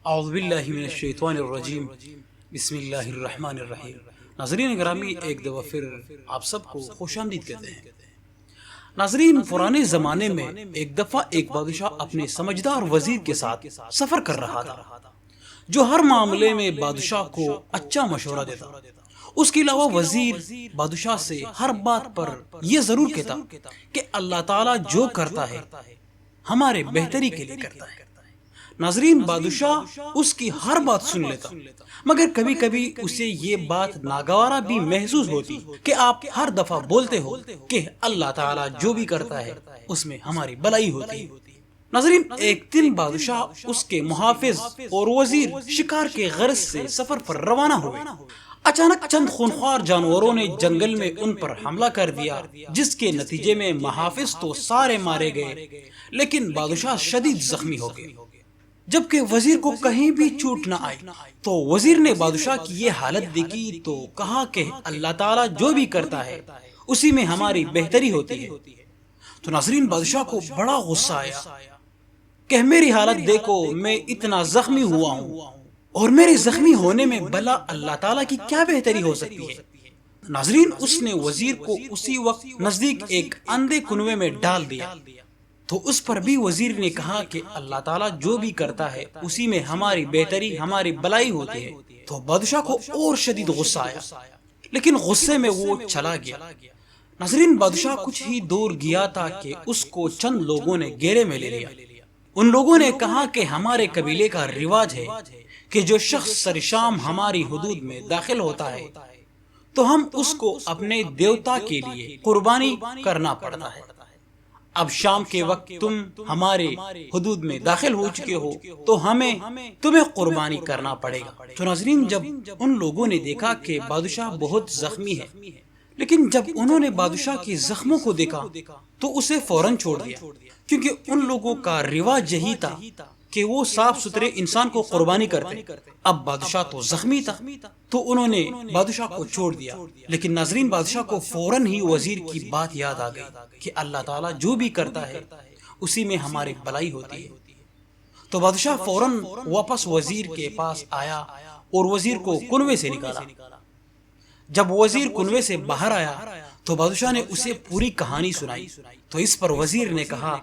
اعوذ باللہ من الشیطان الرجیم بسم اللہ الرحمن الرحیم۔ ناظرین گرامی، ایک دفعہ پھر آپ سب کو خوش آمدید کہتے ہیں۔ ناظرین، پرانے زمانے میں ایک دفعہ ایک بادشاہ اپنے سمجھدار وزیر کے ساتھ سفر کر رہا تھا، جو ہر معاملے میں بادشاہ کو اچھا مشورہ دیتا۔ اس کے علاوہ وزیر بادشاہ سے ہر بات پر یہ ضرور کہتا کہ اللہ تعالیٰ جو کرتا ہے ہمارے بہتری کے لیے کرتا ہے۔ ناظرین، بادشاہ اس کی ہر بات سن لیتا، مگر کبھی کبھی اسے یہ بات ناگوارا بھی محسوس ہوتی کہ آپ ہر دفعہ بولتے ہو کہ اللہ تعالیٰ جو بھی کرتا ہے اس میں ہماری بھلائی ہوتی ہے۔ ناظرین، ایک دن بادشاہ، اس کے محافظ اور وزیر شکار کے غرض سے سفر پر روانہ ہوئے۔ اچانک چند خونخوار جانوروں نے جنگل میں ان پر حملہ کر دیا، جس کے نتیجے میں محافظ تو سارے مارے گئے، لیکن بادشاہ شدید زخمی ہو گئے۔ جبکہ وزیر کو کہیں بھی چوٹ نہ آئی، تو وزیر نے بادشاہ کی یہ حالت دیکھی تو کہا کہ اللہ تعالیٰ جو بھی کرتا ہے اسی میں ہماری بہتری ہوتی ہے۔ تو ناظرین، بادشاہ کو بڑا غصہ آیا کہ میری حالت دیکھو، میں اتنا زخمی ہوا ہوں اور میرے زخمی ہونے میں بھلا اللہ تعالیٰ کی کیا بہتری ہو سکتی ہے۔ ناظرین، اس نے وزیر کو اسی وقت نزدیک ایک اندھے کنویں میں ڈال دیا۔ تو اس پر بھی وزیر نے کہا کہ اللہ تعالیٰ جو بھی کرتا ہے اسی میں ہماری بہتری، ہماری بھلائی ہوتی ہے۔ تو بادشاہ کو اور شدید غصہ آیا، لیکن غصے میں وہ چلا گیا۔ ناظرین، بادشاہ کچھ ہی دور گیا تھا کہ اس کو چند لوگوں نے گھیرے میں لے لیا۔ ان لوگوں نے کہا کہ ہمارے قبیلے کا رواج ہے کہ جو شخص سر شام ہماری حدود میں داخل ہوتا ہے تو ہم اس کو اپنے دیوتا کے لیے قربانی کرنا پڑتا ہے۔ اب شام کے وقت تم ہمارے حدود میں داخل ہو چکے ہو تو ہمیں تمہیں قربانی کرنا پڑے گا۔ تو ناظرین، جب ان لوگوں نے دیکھا کہ بادشاہ بہت زخمی ہے، لیکن جب انہوں نے بادشاہ کے زخموں کو دیکھا تو اسے فوراً چھوڑ دیا، کیونکہ ان لوگوں کا رواج یہی تھا کہ وہ صاف ستھرے انسان کو قربانی کرتے۔ اب بادشاہ تو زخمی تھا تو انہوں نے بادشاہ کو چھوڑ دیا، لیکن ناظرین، بادشاہ کو فوراً ہی وزیر کی بات یاد آ گئی کہ اللہ تعالیٰ جو بھی کرتا ہے اسی میں ہماری بھلائی ہوتی ہے۔ تو بادشاہ فوراً واپس وزیر کے پاس آیا اور وزیر کو کنویں سے نکالا۔ جب وزیر کنویں سے باہر آیا تو بادشاہ نے اسے پوری کہانی سنائی۔ تو اس پر وزیر نے کہا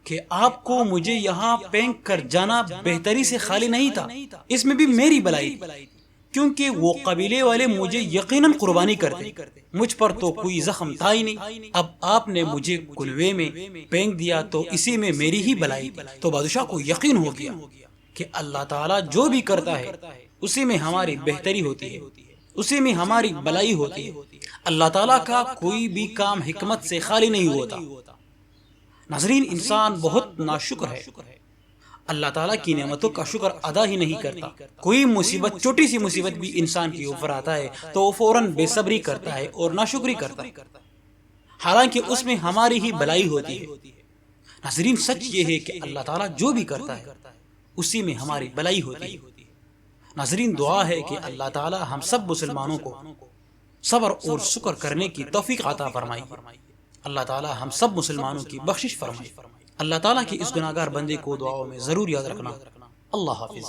کہ آپ کو مجھے یہاں پھینک کر جانا بہتری سے خالی نہیں تھا، اس میں بھی میری بھلائی تھی، کیونکہ وہ قبیلے والے مجھے یقیناً قربانی کرتے، مجھ پر تو کوئی زخم تھا ہی نہیں۔ اب آپ نے مجھے کنویں میں پھینک دیا تو اسی میں میری ہی بھلائی تھی۔ تو بادشاہ کو یقین ہو گیا کہ اللہ تعالیٰ جو بھی کرتا ہے اسی میں ہماری بہتری ہوتی ہے، اسی میں ہماری بھلائی ہوتی ہے۔ اللہ تعالیٰ کا کوئی بھی کام حکمت سے خالی نہیں ہوتا۔ ناظرین، انسان بہت ناشکر ہے، اللہ تعالیٰ کی نعمتوں کا شکر ادا ہی نہیں کرتا۔ کوئی مصیبت، چھوٹی سی مصیبت بھی انسان کے اوپر آتا ہے تو وہ فوراً بے صبری کرتا ہے اور ناشکری کرتا ہے، حالانکہ اس میں ہماری ہی بھلائی ہوتی ہے۔ ناظرین، سچ یہ ہے کہ اللہ تعالیٰ جو بھی کرتا ہے اسی میں ہماری بھلائی ہوتی ہے۔ ناظرین، دعا ہے کہ اللہ تعالیٰ ہم سب مسلمانوں کو صبر اور شکر کرنے کی توفیق عطا فرمائے۔ اللہ تعالیٰ ہم سب مسلمانوں کی بخشش فرمائے۔ اللہ تعالیٰ کی اس گناہگار بندے کو دعاؤں میں ضرور یاد رکھنا۔ اللہ حافظ۔